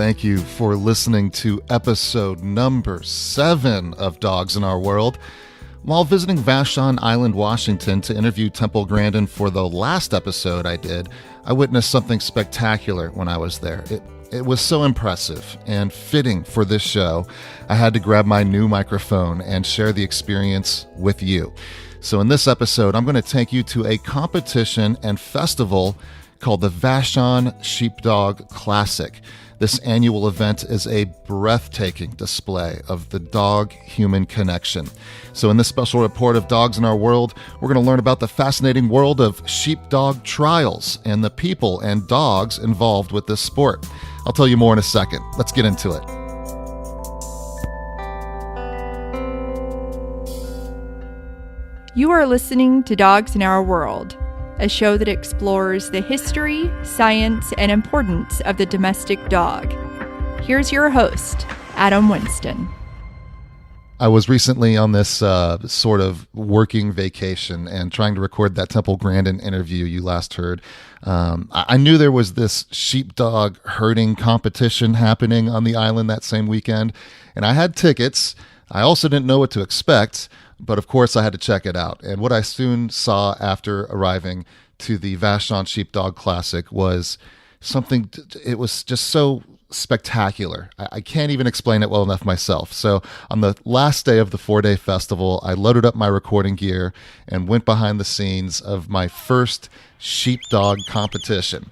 Thank you for listening to episode number 7 of Dogs in Our World. While visiting Vashon Island, Washington to interview Temple Grandin for the last episode I did, I witnessed something spectacular when I was there. It was so impressive and fitting for this show, I had to grab my new microphone and share the experience with you. So in this episode, I'm going to take you to a competition and festival called the Vashon Sheepdog Classic. This annual event is a breathtaking display of the dog-human connection. So in this special report of Dogs in Our World, we're going to learn about the fascinating world of sheepdog trials and the people and dogs involved with this sport. I'll tell you more in a second. Let's get into it. You are listening to Dogs in Our World, a show that explores the history, science, and importance of the domestic dog. Here's your host, Adam Winston. I was recently on this sort of working vacation and trying to record that Temple Grandin interview you last heard. I knew there was this sheepdog herding competition happening on the island that same weekend, and I had tickets. I also didn't know what to expect, but of course I had to check it out. And what I soon saw after arriving to the Vashon Sheepdog Classic was something, it was just so spectacular. I can't even explain it well enough myself. So on the last day of the 4-day festival, I loaded up my recording gear and went behind the scenes of my first sheepdog competition.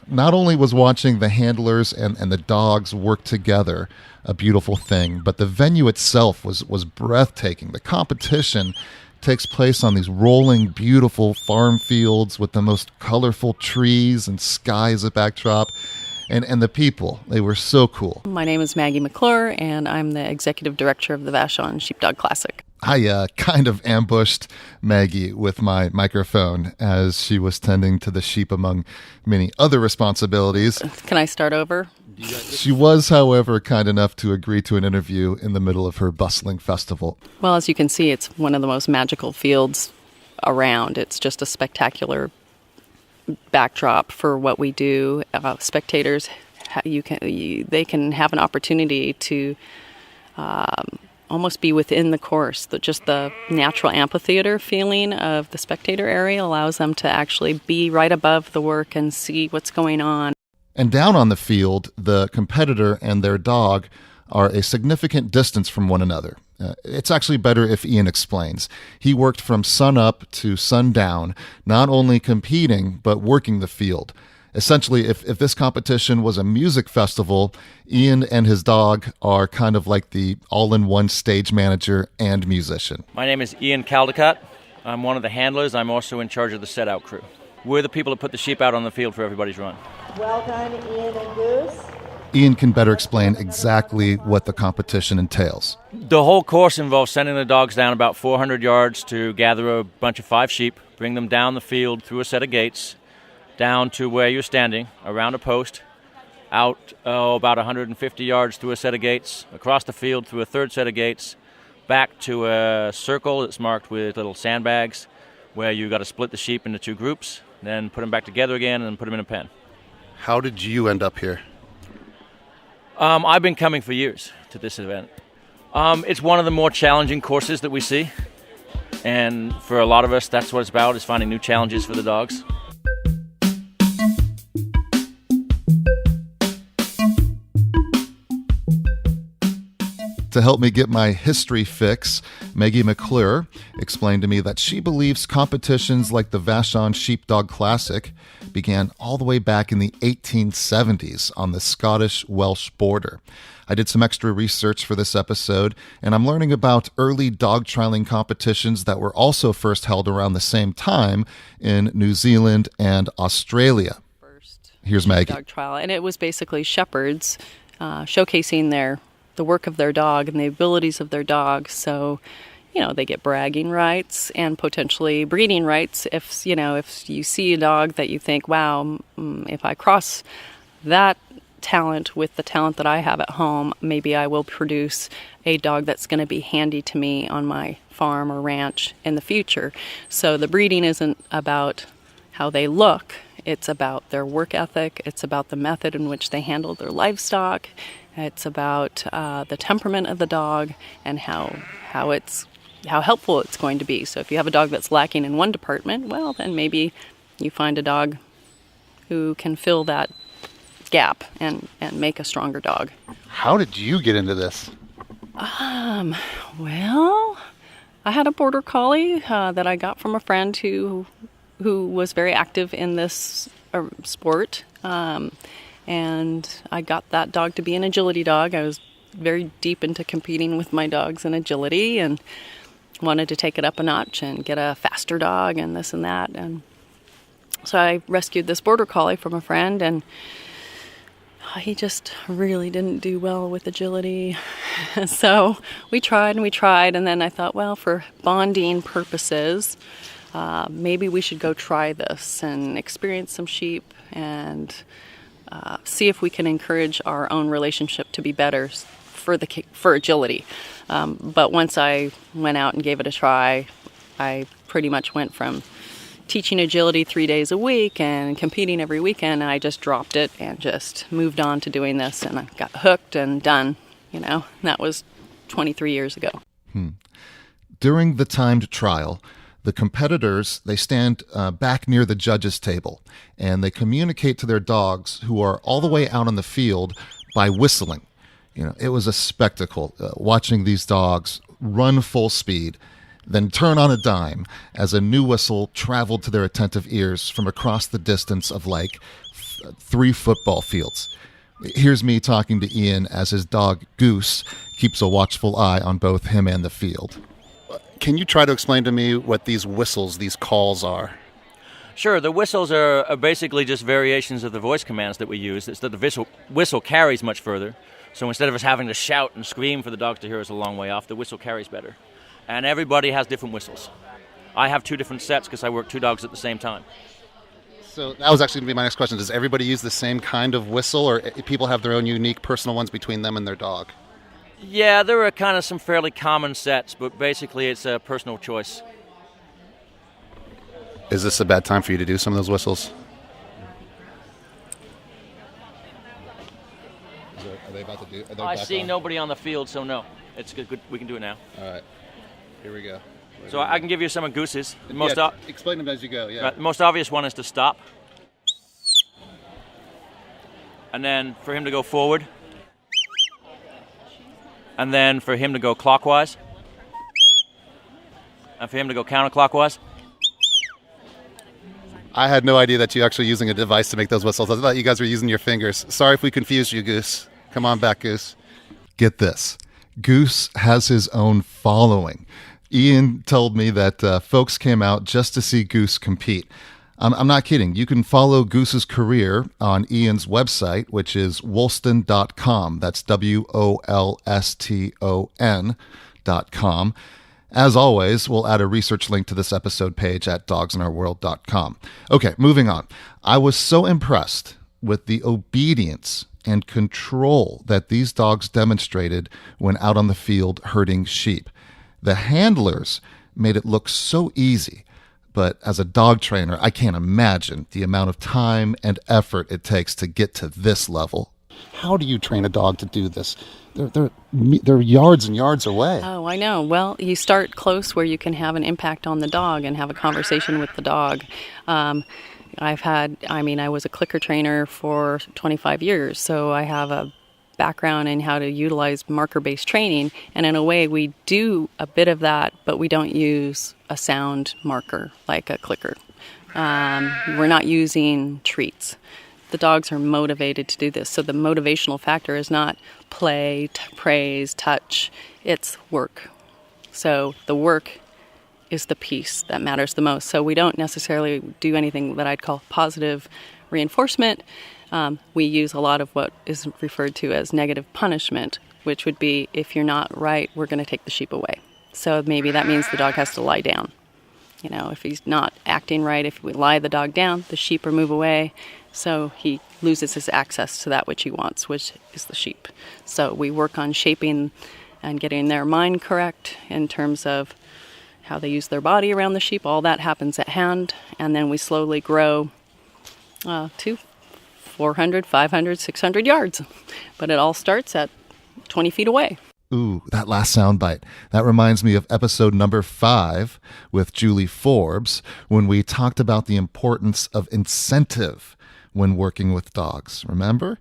Not only was watching the handlers and the dogs work together a beautiful thing, but the venue itself was breathtaking. The competition takes place on these rolling, beautiful farm fields with the most colorful trees and sky as a backdrop. And the people, they were so cool. My name is Maggie Mcclure, and I'm the executive director of the Vashon Sheepdog Classic. I kind of ambushed Maggie with my microphone as she was tending to the sheep among many other responsibilities. Can I start over? She was, however, kind enough to agree to an interview in the middle of her bustling festival. Well, as you can see, it's one of the most magical fields around. It's just a spectacular backdrop for what we do. Spectators, they can have an opportunity to almost be within the course. Just the natural amphitheater feeling of the spectator area allows them to actually be right above the work and see what's going on. And down on the field, the competitor and their dog are a significant distance from one another. It's actually better if Ian explains. He worked from sun up to sundown, not only competing, but working the field. Essentially, if this competition was a music festival, Ian and his dog are kind of like the all-in-one stage manager and musician. My name is Ian Caldecott. I'm one of the handlers. I'm also in charge of the set-out crew. We're the people that put the sheep out on the field for everybody's run. Well done, Ian and Goose. Ian can better explain exactly what the competition entails. The whole course involves sending the dogs down about 400 yards to gather a bunch of 5 sheep, bring them down the field through a set of gates, down to where you're standing, around a post, out about 150 yards through a set of gates, across the field through a third set of gates, back to a circle that's marked with little sandbags, where you got to split the sheep into 2 groups, then put them back together again and put them in a pen. How did you end up here? I've been coming for years to this event. It's one of the more challenging courses that we see, and for a lot of us, that's what it's about, is finding new challenges for the dogs. To help me get my history fix, Maggie Mcclure explained to me that she believes competitions like the Vashon Sheepdog Classic began all the way back in the 1870s on the Scottish-Welsh border. I did some extra research for this episode, and I'm learning about early dog trialing competitions that were also first held around the same time in New Zealand and Australia. Here's Maggie. Dog trial, and it was basically shepherds showcasing the work of their dog and the abilities of their dog. So, they get bragging rights and potentially breeding rights. If you see a dog that you think, wow, if I cross that talent with the talent that I have at home, maybe I will produce a dog that's going to be handy to me on my farm or ranch in the future. So the breeding isn't about how they look. It's about their work ethic. It's about the method in which they handle their livestock. It's about the temperament of the dog and how helpful it's going to be. So if you have a dog that's lacking in one department, well, then maybe you find a dog who can fill that gap and make a stronger dog. How did you get into this? Well, I had a border collie that I got from a friend who was very active in this sport. And I got that dog to be an agility dog. I was very deep into competing with my dogs in agility and wanted to take it up a notch and get a faster dog and this and that. And so I rescued this border collie from a friend, and he just really didn't do well with agility. So we tried, and then I thought, well, for bonding purposes, maybe we should go try this and experience some sheep and see if we can encourage our own relationship to be better for agility. But once I went out and gave it a try, I pretty much went from teaching agility 3 days a week and competing every weekend. I just dropped it and just moved on to doing this, and I got hooked and done. That was 23 years ago. During the timed trial, the competitors, they stand back near the judges' table, and they communicate to their dogs who are all the way out on the field by whistling. It was a spectacle watching these dogs run full speed, then turn on a dime as a new whistle traveled to their attentive ears from across the distance of 3 football fields. Here's me talking to Ian as his dog Goose keeps a watchful eye on both him and the field. Can you try to explain to me what these whistles, these calls are? Sure, the whistles are basically just variations of the voice commands that we use. It's that the whistle carries much further. So instead of us having to shout and scream for the dogs to hear us a long way off, the whistle carries better. And everybody has different whistles. I have 2 different sets because I work 2 dogs at the same time. So that was actually going to be my next question. Does everybody use the same kind of whistle, or people have their own unique personal ones between them and their dog? Yeah, there are kind of some fairly common sets, but basically it's a personal choice. Is this a bad time for you to do some of those whistles? Are they about to do? I see nobody on the field, so no. It's good. We can do it now. All right. Here we go. So I can give you some of Goose's. Explain them as you go, yeah. The most obvious one is to stop. And then for him to go forward. And then for him to go clockwise. And for him to go counterclockwise. I had no idea that you're actually using a device to make those whistles. I thought you guys were using your fingers. Sorry if we confused you, Goose. Come on back, Goose. Get this. Goose has his own following. Ian told me that folks came out just to see Goose compete. I'm not kidding. You can follow Goose's career on Ian's website, which is wolston.com. That's WOLSTON.com. As always, we'll add a research link to this episode page at dogsinOurWorld.com. Okay, moving on. I was so impressed with the obedience and control that these dogs demonstrated when out on the field herding sheep. The handlers made it look so easy, but as a dog trainer, I can't imagine the amount of time and effort it takes to get to this level. How do you train a dog to do this? They're yards and yards away. Oh, I know. Well, you start close where you can have an impact on the dog and have a conversation with the dog. I was a clicker trainer for 25 years, so I have a background in how to utilize marker-based training, and in a way we do a bit of that, but we don't use a sound marker like a clicker. We're not using treats. The dogs are motivated to do this, so the motivational factor is not play, praise, touch, it's work. So the work is the piece that matters the most. So we don't necessarily do anything that I'd call positive reinforcement. We use a lot of what is referred to as negative punishment, which would be, if you're not right, we're going to take the sheep away. So maybe that means the dog has to lie down. If he's not acting right, if we lie the dog down, the sheep will move away. So he loses his access to that which he wants, which is the sheep. So we work on shaping and getting their mind correct in terms of how they use their body around the sheep. All that happens at hand, and then we slowly grow To 400, 500, 600 yards. But it all starts at 20 feet away. Ooh, that last soundbite. That reminds me of episode number 5 with Julie Forbes when we talked about the importance of incentive when working with dogs. Remember?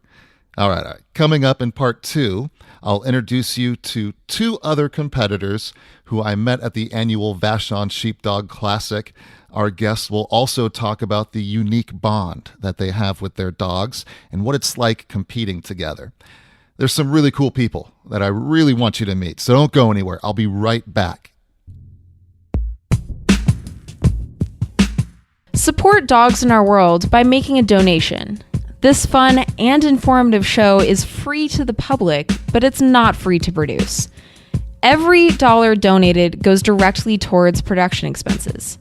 All right. Coming up in part 2, I'll introduce you to 2 other competitors who I met at the annual Vashon Sheepdog Classic. Our guests will also talk about the unique bond that they have with their dogs and what it's like competing together. There's some really cool people that I really want you to meet, so don't go anywhere. I'll be right back. Support Dogs in Our World by making a donation. This fun and informative show is free to the public, but it's not free to produce. Every dollar donated goes directly towards production expenses.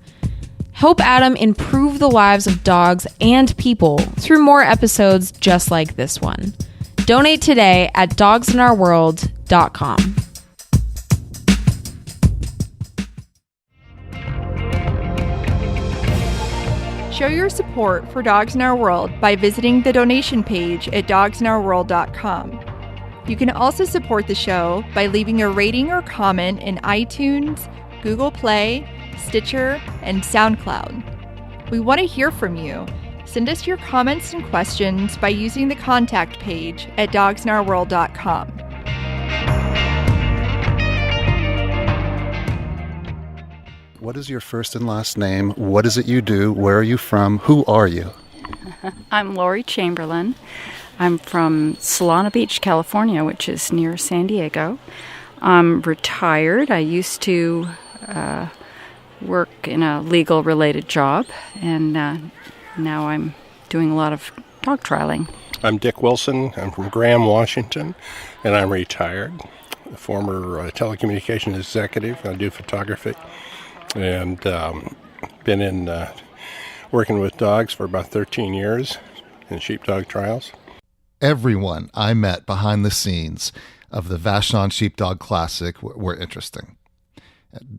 Help Adam improve the lives of dogs and people through more episodes just like this one. Donate today at dogsinourworld.com. Show your support for Dogs in Our World by visiting the donation page at dogsinourworld.com. You can also support the show by leaving a rating or comment in iTunes, Google Play, Stitcher, and SoundCloud. We want to hear from you. Send us your comments and questions by using the contact page at dogsinourworld.com. What is your first and last name? What is it you do? Where are you from? Who are you? I'm Lori Chamberlain. I'm from Solana Beach, California, which is near San Diego. I'm retired. I used to work in a legal related job, and now I'm doing a lot of dog trialing. I'm Dick Wilson. I'm from Graham, Washington, and I'm retired. A former telecommunications executive. I do photography, and been in working with dogs for about 13 years in sheepdog trials. Everyone I met behind the scenes of the Vashon Sheepdog Classic were interesting.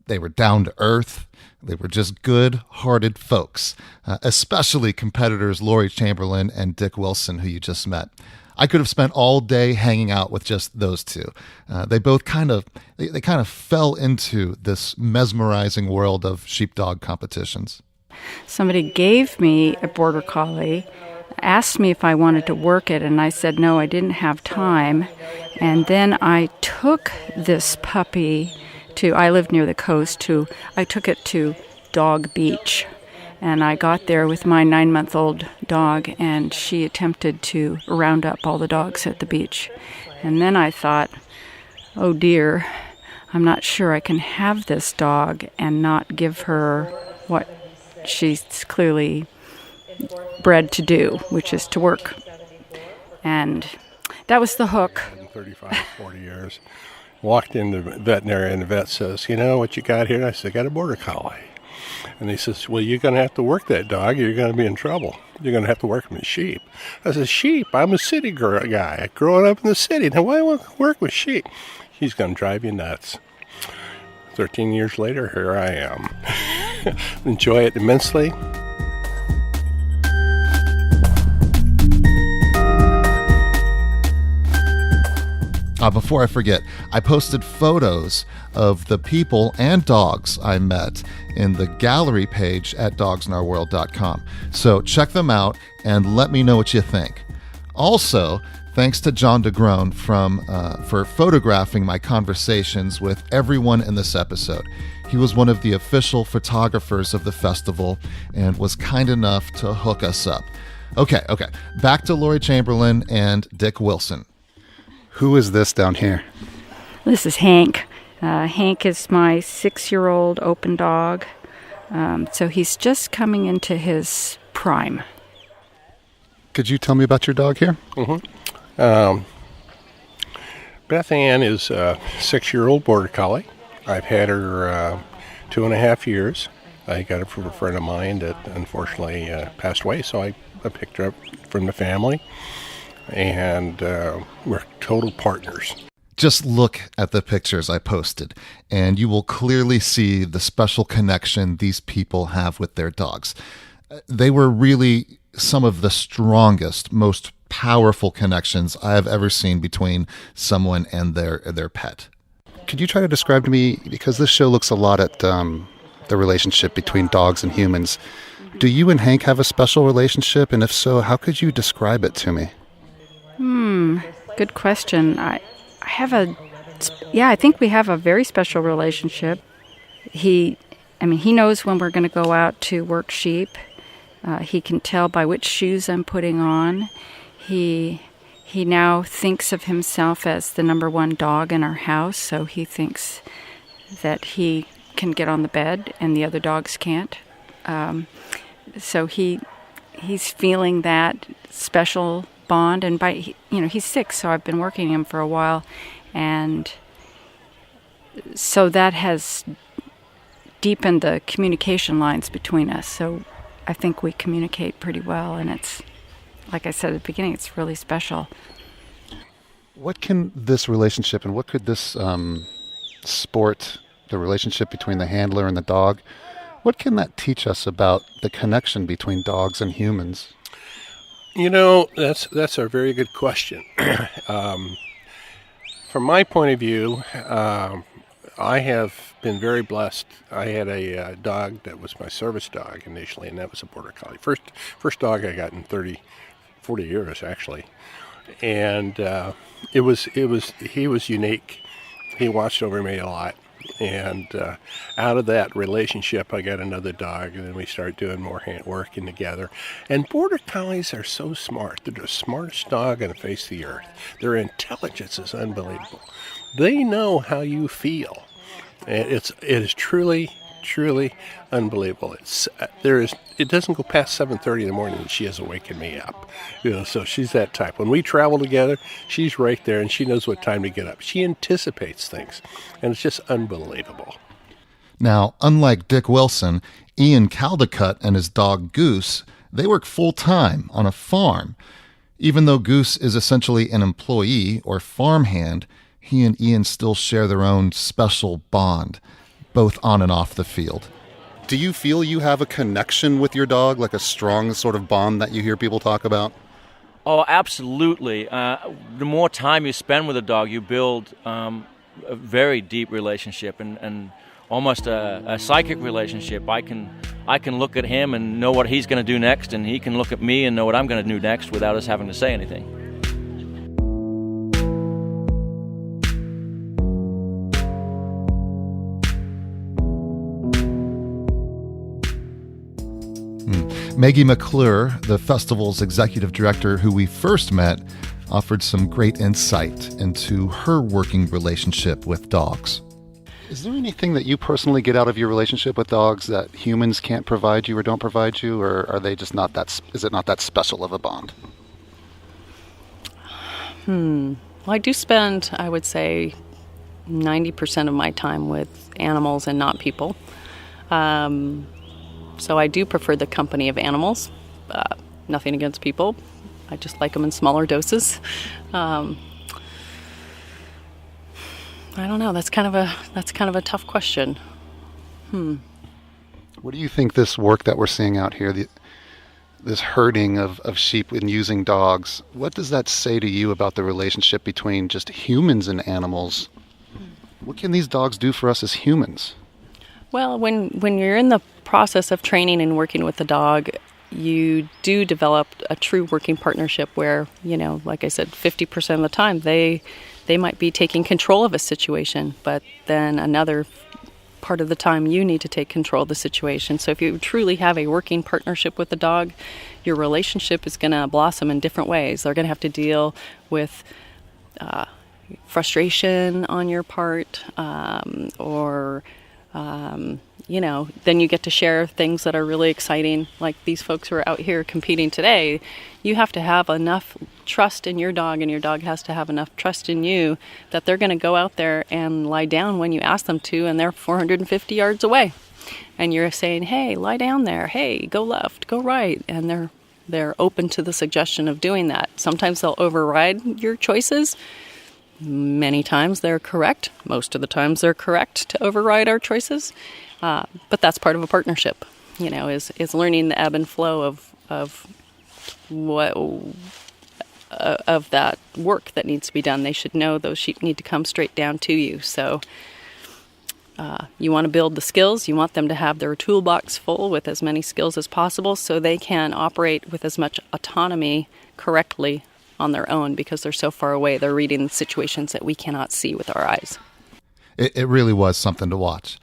They were down to earth. They were just good-hearted folks, especially competitors Lori Chamberlain and Dick Wilson, who you just met. I could have spent all day hanging out with just those two. They both kind of fell into this mesmerizing world of sheepdog competitions. Somebody gave me a border collie, asked me if I wanted to work it, and I said no, I didn't have time. And then I took this puppy I lived near the coast, I took it to Dog Beach, and I got there with my 9-month-old dog, and she attempted to round up all the dogs at the beach. And then I thought, oh dear, I'm not sure I can have this dog and not give her what she's clearly bred to do, which is to work. And that was the hook. 35, 40 years. Walked in the veterinary, and the vet says, you know what you got here? And I said, I got a border collie. And he says, well, you're going to have to work that dog. You're going to be in trouble. You're going to have to work with sheep. I said, sheep? I'm a city guy. Growing up in the city. Now, why do I want to work with sheep? He's going to drive you nuts. 13 years later, here I am. Enjoy it immensely. Before I forget, I posted photos of the people and dogs I met in the gallery page at dogsinourworld.com. So check them out and let me know what you think. Also, thanks to John DeGrone for photographing my conversations with everyone in this episode. He was one of the official photographers of the festival and was kind enough to hook us up. Okay, back to Lori Chamberlain and Dick Wilson. Who is this down here? This is Hank. Hank is my 6-year-old open dog. So he's just coming into his prime. Could you tell me about your dog here? Mm-hmm. Beth Ann is a 6-year-old border collie. I've had her 2.5 years. I got her from a friend of mine that unfortunately passed away, so I picked her up from the family. And we're total partners. Just look at the pictures I posted, and you will clearly see the special connection these people have with their dogs. They were really some of the strongest, most powerful connections I have ever seen between someone and their pet. Could you try to describe to me, because this show looks a lot at the relationship between dogs and humans, do you and Hank have a special relationship? And if so, how could you describe it to me? Good question. I think we have a very special relationship. He knows when we're going to go out to work sheep. He can tell by which shoes I'm putting on. He now thinks of himself as the number one dog in our house, so he thinks that he can get on the bed and the other dogs can't. So he's feeling that special bond, and he's 6, so I've been working him for a while, and so that has deepened the communication lines between us. So I think we communicate pretty well, and it's, like I said at the beginning, it's really special. What can this relationship, and what could this sport, the relationship between the handler and the dog, what can that teach us about the connection between dogs and humans? That's a very good question. From my point of view, I have been very blessed. I had a dog that was my service dog initially, and that was a Border Collie. First dog I got in 40 years, actually. And he was unique. He watched over me a lot. And out of that relationship, I got another dog, and then we started doing more working together. And Border Collies are so smart. They're the smartest dog on the face of the earth. Their intelligence is unbelievable. They know how you feel. And it is truly unbelievable. It doesn't go past 7:30 in the morning and she has awakened me up. So she's that type. When we travel together, she's right there and she knows what time to get up. She anticipates things, and it's just unbelievable. Now, unlike Dick Wilson, Ian Caldecott and his dog Goose, they work full-time on a farm. Even though Goose is essentially an employee or farmhand, he and Ian still share their own special bond, both on and off the field. Do you feel you have a connection with your dog, like a strong sort of bond that you hear people talk about? Oh, absolutely. The more time you spend with a dog, you build a very deep relationship and almost a psychic relationship. I can look at him and know what he's going to do next, and he can look at me and know what I'm going to do next without us having to say anything. Maggie Mcclure, the festival's executive director who we first met, offered some great insight into her working relationship with dogs. Is there anything that you personally get out of your relationship with dogs that humans can't provide you or don't provide you, or are they just not that, is it not that special of a bond? Well, I do spend, I would say, 90% of my time with animals and not people. So I do prefer the company of animals. Nothing against people. I just like them in smaller doses. I don't know. That's kind of a tough question. What do you think this work that we're seeing out here, this herding of sheep and using dogs, what does that say to you about the relationship between just humans and animals? What can these dogs do for us as humans? Well, when you're in the process of training and working with the dog, you do develop a true working partnership where, like I said, 50% of the time they might be taking control of a situation, but then another part of the time you need to take control of the situation. So if you truly have a working partnership with the dog, your relationship is going to blossom in different ways. They're going to have to deal with frustration on your part, then you get to share things that are really exciting, like these folks who are out here competing today. You have to have enough trust in your dog, and your dog has to have enough trust in you that they're going to go out there and lie down when you ask them to, and they're 450 yards away. And you're saying, hey, lie down there. Hey, go left, go right. And they're open to the suggestion of doing that. Sometimes they'll override your choices. Many times they're correct. Most of the times they're correct to override our choices. But that's part of a partnership, is learning the ebb and flow of of that work that needs to be done. They should know those sheep need to come straight down to you. So you want to build the skills. You want them to have their toolbox full with as many skills as possible so they can operate with as much autonomy correctly on their own, because they're so far away. They're reading situations that we cannot see with our eyes. It really was something to watch.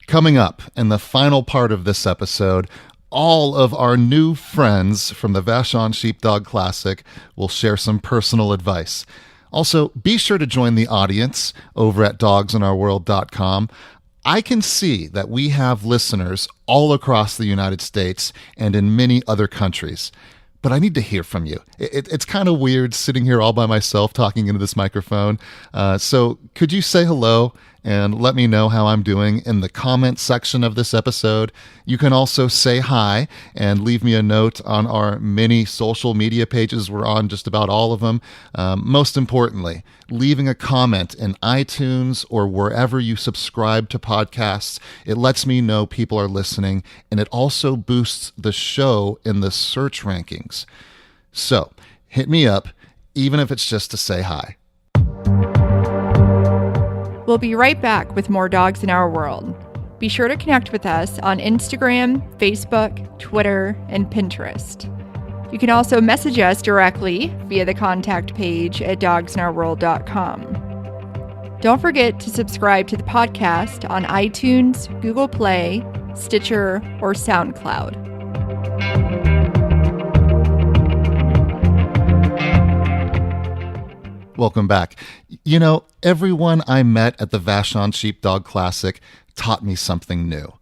Coming up in the final part of this episode, all of our new friends from the Vashon Sheepdog Classic will share some personal advice. Also, be sure to join the audience over at dogsinourworld.com. I can see that we have listeners all across the United States and in many other countries. But I need to hear from you. It's kind of weird sitting here all by myself talking into this microphone. So could you say hello and let me know how I'm doing in the comment section of this episode? You can also say hi and leave me a note on our many social media pages. We're on just about all of them. Most importantly, leaving a comment in iTunes or wherever you subscribe to podcasts. It lets me know people are listening, and it also boosts the show in the search rankings. So hit me up, even if it's just to say hi. We'll be right back with more Dogs in Our World. Be sure to connect with us on Instagram, Facebook, Twitter, and Pinterest. You can also message us directly via the contact page at dogsinOurWorld.com. Don't forget to subscribe to the podcast on iTunes, Google Play, Stitcher, or SoundCloud. Welcome back. You know, everyone I met at the Vashon Sheepdog Classic taught me something new,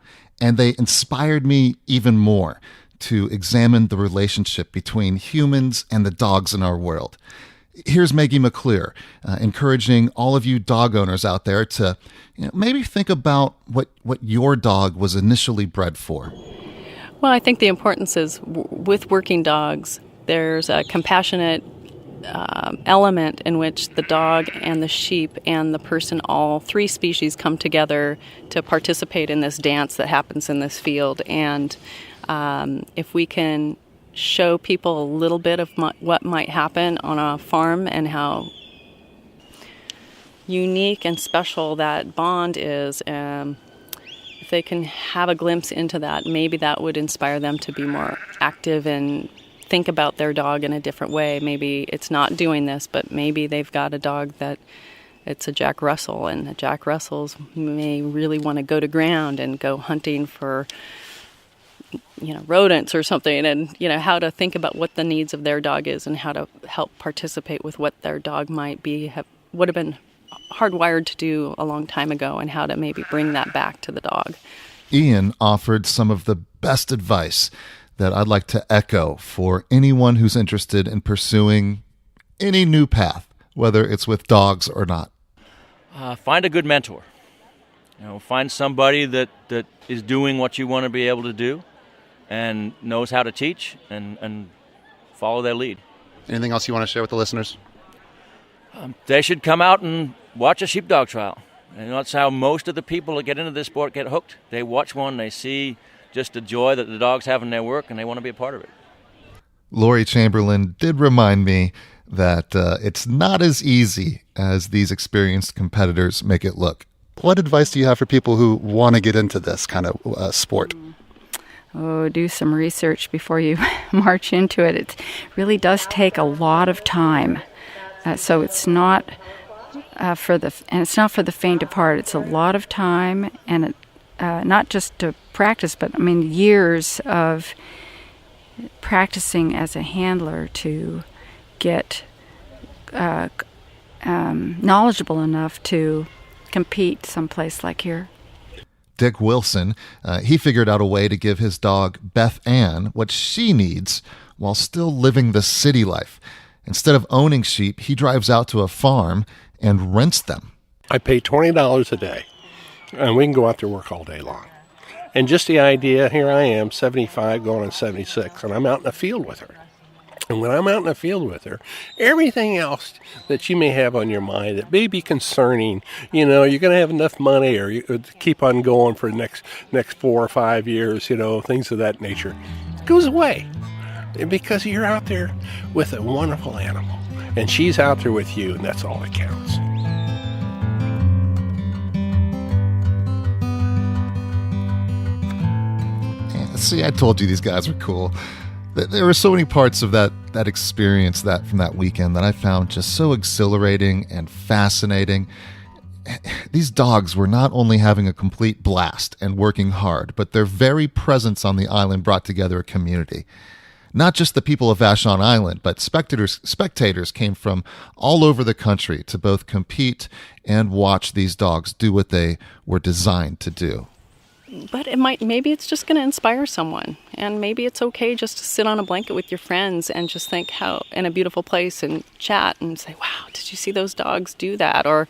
and they inspired me even more to examine the relationship between humans and the dogs in our world. Here's Maggie Mcclure, encouraging all of you dog owners out there to maybe think about what your dog was initially bred for. Well, I think the importance is with working dogs, there's a compassionate element in which the dog and the sheep and the person, all three species, come together to participate in this dance that happens in this field. And if we can show people a little bit of what might happen on a farm and how unique and special that bond is, if they can have a glimpse into that, maybe that would inspire them to be more active and think about their dog in a different way. Maybe it's not doing this, but maybe they've got a dog that it's a Jack Russell, and the Jack Russells may really want to go to ground and go hunting for rodents or something, and how to think about what the needs of their dog is and how to help participate with what their dog would have been hardwired to do a long time ago, and how to maybe bring that back to the dog. Ian offered some of the best advice that I'd like to echo for anyone who's interested in pursuing any new path, whether it's with dogs or not. Find a good mentor. Find somebody that is doing what you want to be able to do and knows how to teach, and follow their lead. Anything else you want to share with the listeners? They should come out and watch a sheepdog trial. And that's how most of the people that get into this sport get hooked. They watch one, they see just the joy that the dogs have in their work, and they want to be a part of it. Lori Chamberlain did remind me that it's not as easy as these experienced competitors make it look. What advice do you have for people who want to get into this kind of sport? Do some research before you march into it. It really does take a lot of time. So it's not for the faint of heart. It's a lot of time, and not just to practice, but years of practicing as a handler to get knowledgeable enough to compete someplace like here. Dick Wilson, he figured out a way to give his dog Beth Ann what she needs while still living the city life. Instead of owning sheep, he drives out to a farm and rents them. I pay $20 a day, and we can go out there and work all day long. And just the idea, here I am, 75 going on 76, and I'm out in the field with her. And when I'm out in the field with her, everything else that you may have on your mind that may be concerning, you're going to have enough money or you keep on going for the next 4 or 5 years, things of that nature, goes away. because you're out there with a wonderful animal, and she's out there with you, and that's all that counts. See, I told you these guys were cool. There were so many parts of that experience from that weekend that I found just so exhilarating and fascinating. These dogs were not only having a complete blast and working hard, but their very presence on the island brought together a community. Not just the people of Vashon Island, but spectators came from all over the country to both compete and watch these dogs do what they were designed to do. But maybe it's just going to inspire someone, and maybe it's okay just to sit on a blanket with your friends and just think how in a beautiful place and chat and say, wow, did you see those dogs do that? Or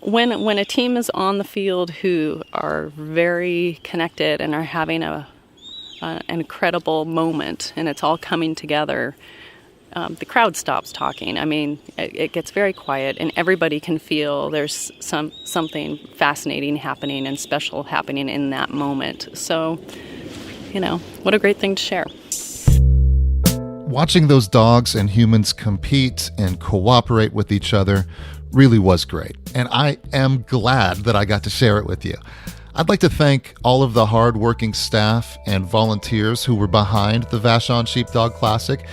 when a team is on the field who are very connected and are having an incredible moment and it's all coming together, the crowd stops talking. I mean, it gets very quiet, and everybody can feel there's something fascinating happening and special happening in that moment. So, what a great thing to share. Watching those dogs and humans compete and cooperate with each other really was great, and I am glad that I got to share it with you. I'd like to thank all of the hard-working staff and volunteers who were behind the Vashon Sheepdog Classic.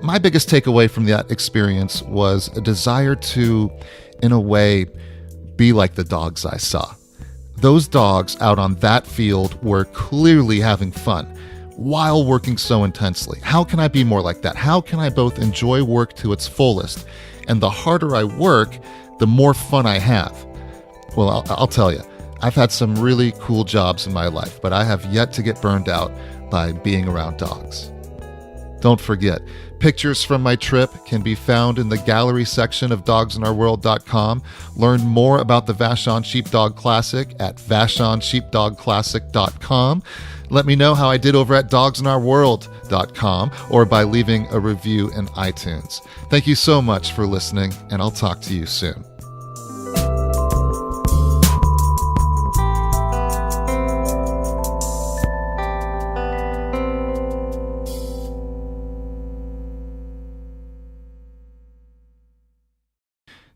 My biggest takeaway from that experience was a desire to, in a way, be like the dogs I saw. Those dogs out on that field were clearly having fun while working so intensely. How can I be more like that? How can I both enjoy work to its fullest, and the harder I work, the more fun I have? Well, I'll tell you, I've had some really cool jobs in my life, but I have yet to get burned out by being around dogs. Don't forget, pictures from my trip can be found in the gallery section of dogsinOurWorld.com. Learn more about the Vashon Sheepdog Classic at VashonSheepdogClassic.com. Let me know how I did over at dogsinOurWorld.com or by leaving a review in iTunes. Thank you so much for listening, and I'll talk to you soon.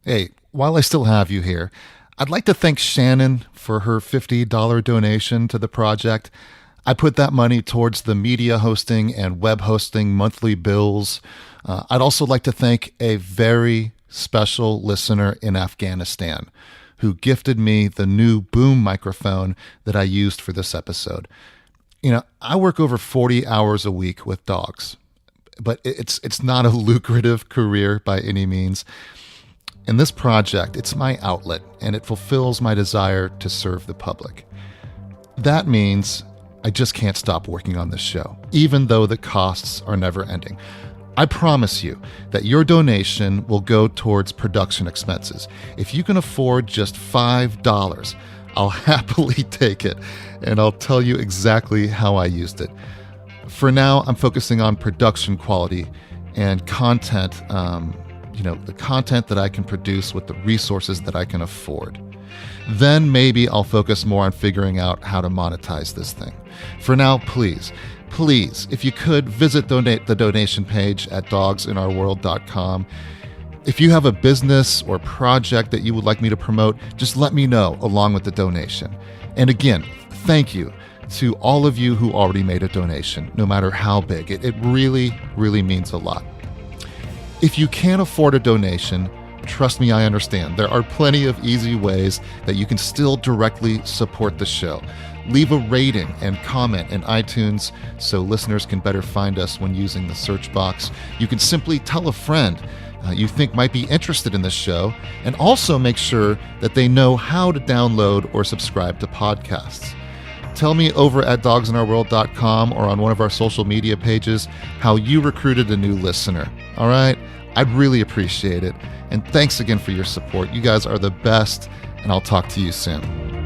Hey, while I still have you here, I'd like to thank Shannon for her $50 donation to the project. I put that money towards the media hosting and web hosting monthly bills. I'd also like to thank a very special listener in Afghanistan who gifted me the new boom microphone that I used for this episode. I work over 40 hours a week with dogs, but it's not a lucrative career by any means. In this project, it's my outlet, and it fulfills my desire to serve the public. That means I just can't stop working on this show, even though the costs are never ending. I promise you that your donation will go towards production expenses. If you can afford just $5, I'll happily take it, and I'll tell you exactly how I used it. For now, I'm focusing on production quality and content, the content that I can produce with the resources that I can afford. Then maybe I'll focus more on figuring out how to monetize this thing. For now, please, if you could, visit the donation page at dogsinOurWorld.com. If you have a business or project that you would like me to promote, just let me know along with the donation. And again, thank you to all of you who already made a donation, no matter how big. It really, really means a lot. If you can't afford a donation, trust me, I understand. There are plenty of easy ways that you can still directly support the show. Leave a rating and comment in iTunes so listeners can better find us when using the search box. You can simply tell a friend you think might be interested in this show, and also make sure that they know how to download or subscribe to podcasts. Tell me over at dogsinOurWorld.com or on one of our social media pages how you recruited a new listener. All right? I'd really appreciate it. And thanks again for your support. You guys are the best, and I'll talk to you soon.